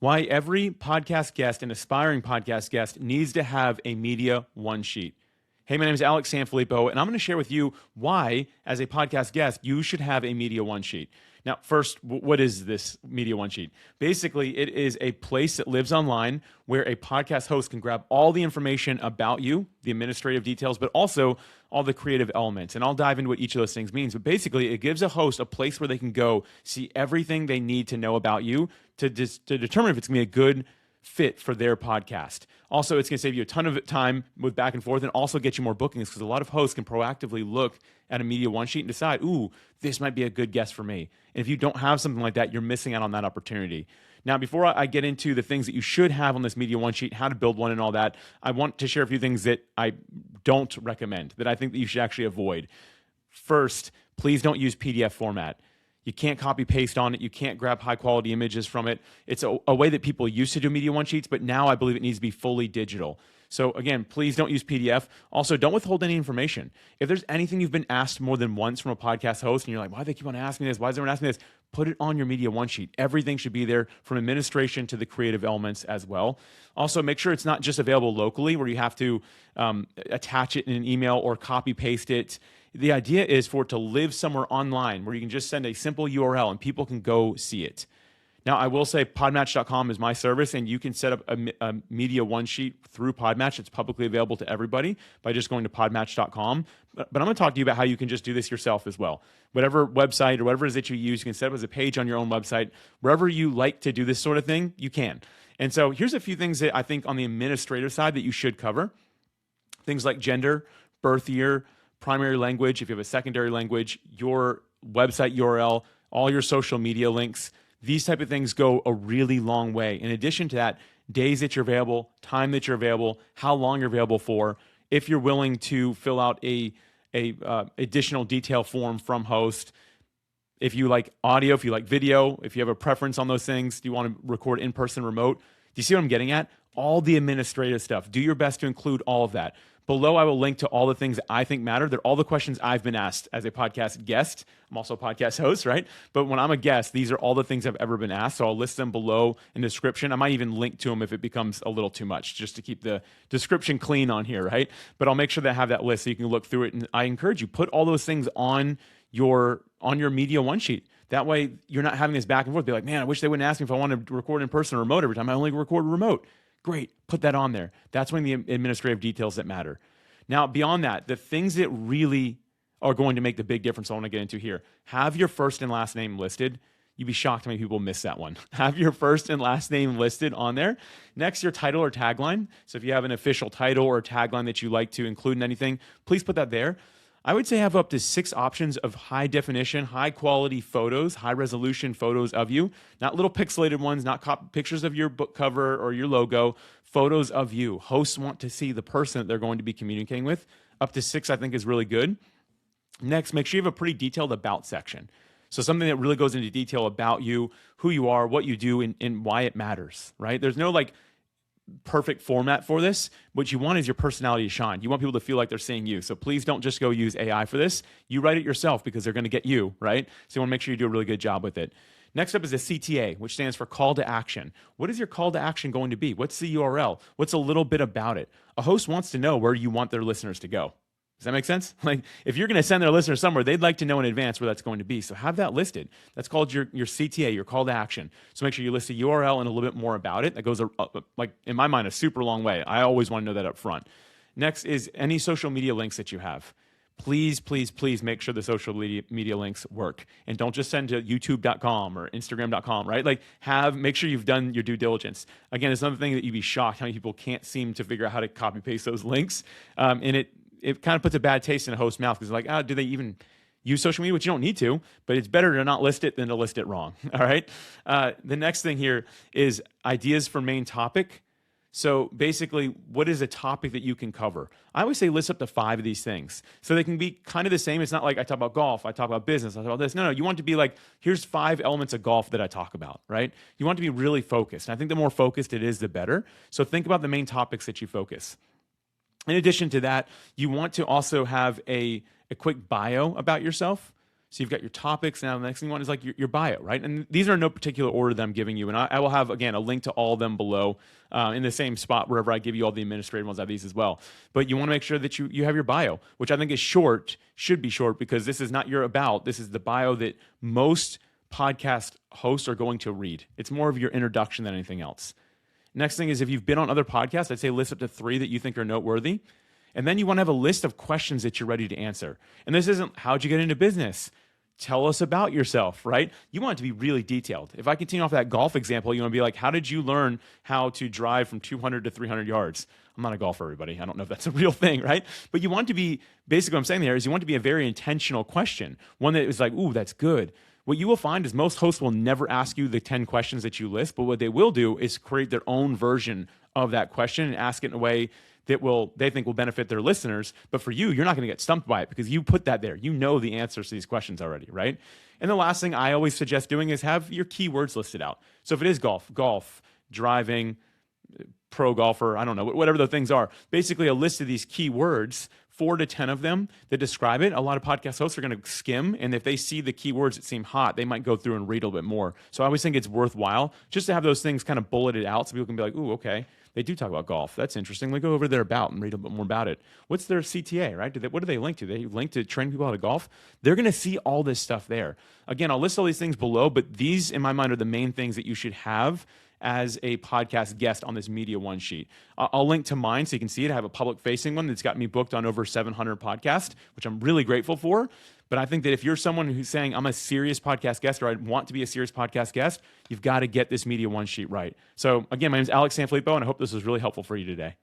Why every podcast guest and aspiring podcast guest needs to have a media one sheet. Hey, my name is Alex Sanfilippo, and I'm going to share with you why, as a podcast guest, you should have a media one sheet. Now, first, what is this media one sheet? Basically, it is a place that lives online where a podcast host can grab all the information about you, the administrative details, but also all the creative elements. And I'll dive into what each of those things means. But basically, it gives a host a place where they can go see everything they need to know about you to determine if it's going to be a good fit for their podcast. Also, it's going to save you a ton of time with back and forth and also get you more bookings because a lot of hosts can proactively look at a media one sheet and decide, ooh, this might be a good guest for me. And if you don't have something like that, you're missing out on that opportunity. Now, before I get into the things that you should have on this media one sheet, how to build one and all that, I want to share a few things that I don't recommend, that I think that you should actually avoid. First, please don't use PDF format. You can't copy paste on it. You can't grab high quality images from it. It's a way that people used to do media one sheets, but now I believe it needs to be fully digital. So again, please don't use PDF. Also, don't withhold any information. If there's anything you've been asked more than once from a podcast host and you're like, why do they keep on asking me this? Why is everyone asking me this? Put it on your media one sheet. Everything should be there from administration to the creative elements as well. Also, make sure it's not just available locally where you have to attach it in an email or copy paste it. The idea is for it to live somewhere online where you can just send a simple URL and people can go see it. Now, I will say PodMatch.com is my service, and you can set up a media one sheet through PodMatch. It's publicly available to everybody by just going to PodMatch.com. But I'm going to talk to you about how you can just do this yourself as well. Whatever website or whatever it is that you use, you can set up as a page on your own website. Wherever you like to do this sort of thing, you can. And so here's a few things that I think on the administrative side that you should cover. Things like gender, birth year, primary language, if you have a secondary language, your website URL, all your social media links. These type of things go a really long way. In addition to that, days that you're available, time that you're available, how long you're available for, if you're willing to fill out a additional detail form from host, if you like audio, if you like video, if you have a preference on those things, do you want to record in-person, remote? Do you see what I'm getting at? All the administrative stuff. Do your best to include all of that. Below, I will link to all the things that I think matter. They're all the questions I've been asked as a podcast guest. I'm also a podcast host, right? But when I'm a guest, these are all the things I've ever been asked. So I'll list them below in the description. I might even link to them if it becomes a little too much, just to keep the description clean on here, right? But I'll make sure that I have that list so you can look through it. And I encourage you, put all those things on your media one sheet. That way, you're not having this back and forth. Be like, man, I wish they wouldn't ask me if I want to record in person or remote every time. I only record remote. Great, put that on there. That's one of the administrative details that matter. Now, beyond that, the things that really are going to make the big difference I want to get into here, have your first and last name listed. You'd be shocked how many people miss that one. Have your first and last name listed on there. Next, your title or tagline. So if you have an official title or tagline that you like to include in anything, please put that there. I would say have up to 6 options of high definition, high quality photos, high resolution photos of you, not little pixelated ones, not pictures of your book cover or your logo, photos of you. Hosts want to see the person that they're going to be communicating with. Up to 6, I think, is really good. Next, make sure you have a pretty detailed about section. So something that really goes into detail about you, who you are, what you do, and why it matters, right? There's no perfect format for this. What you want is your personality to shine. You want people to feel like they're seeing you. So please don't just go use AI for this. You write it yourself because they're going to get you, right? So you want to make sure you do a really good job with it. Next up is a CTA, which stands for call to action. What is your call to action going to be? What's the URL? What's a little bit about it? A host wants to know where you want their listeners to go. Does that make sense? Like if you're going to send their listeners somewhere, they'd like to know in advance where that's going to be. So have that listed. That's called your CTA, your call to action. So make sure you list a URL and a little bit more about it. That goes, in my mind, a super long way. I always want to know that up front. Next is any social media links that you have. Please, please, please make sure the social media links work. And don't just send to youtube.com or instagram.com, right? Make sure you've done your due diligence. Again, it's another thing that you'd be shocked how many people can't seem to figure out how to copy paste those links. And it kind of puts a bad taste in a host's mouth because they're like, do they even use social media? Which you don't need to, but it's better to not list it than to list it wrong. All right. The next thing here is ideas for main topic. So basically, what is a topic that you can cover? I always say list up to 5 of these things. So they can be kind of the same. It's not like I talk about golf, I talk about business, I talk about this. No, you want to be like, here's 5 elements of golf that I talk about, right? You want to be really focused. And I think the more focused it is, the better. So think about the main topics that you focus. In addition to that, you want to also have a quick bio about yourself. So you've got your topics. Now the next thing you want is like your bio, right? And these are in no particular order that I'm giving you. And I will have, again, a link to all of them below in the same spot wherever I give you all the administrative ones. I have these as well. But you want to make sure that you have your bio, which I think is short, should be short, because this is not your about. This is the bio that most podcast hosts are going to read. It's more of your introduction than anything else. Next thing is, if you've been on other podcasts, I'd say list up to 3 that you think are noteworthy. And then you want to have a list of questions that you're ready to answer. And this isn't, how'd you get into business? Tell us about yourself, right? You want it to be really detailed. If I continue off that golf example, you want to be like, how did you learn how to drive from 200 to 300 yards? I'm not a golfer, everybody. I don't know if that's a real thing, right? But you want to be, basically what I'm saying there is you want to be a very intentional question. One that is like, ooh, that's good. What you will find is most hosts will never ask you the 10 questions that you list, but what they will do is create their own version of that question and ask it in a way that they think will benefit their listeners. But for you, you're not going to get stumped by it because you put that there. You know the answers to these questions already, right? And the last thing I always suggest doing is have your keywords listed out. So if it is golf, driving, pro golfer, I don't know, whatever the things are, basically a list of these keywords, 4 to 10 of them that describe it. A lot of podcast hosts are going to skim, and if they see the keywords that seem hot, they might go through and read a little bit more. So I always think it's worthwhile just to have those things kind of bulleted out so people can be like, ooh, okay, they do talk about golf. That's interesting. Let me go over their about and read a bit more about it. What's their CTA, right? What do they link to? They link to training people how to golf. They're going to see all this stuff there. Again, I'll list all these things below, but these, in my mind, are the main things that you should have as a podcast guest on this Media One sheet. I'll link to mine so you can see it. I have a public-facing one that's got me booked on over 700 podcasts, which I'm really grateful for. But I think that if you're someone who's saying, I'm a serious podcast guest, or I want to be a serious podcast guest, you've got to get this Media One sheet right. So again, my name is Alex Sanfilippo, and I hope this was really helpful for you today.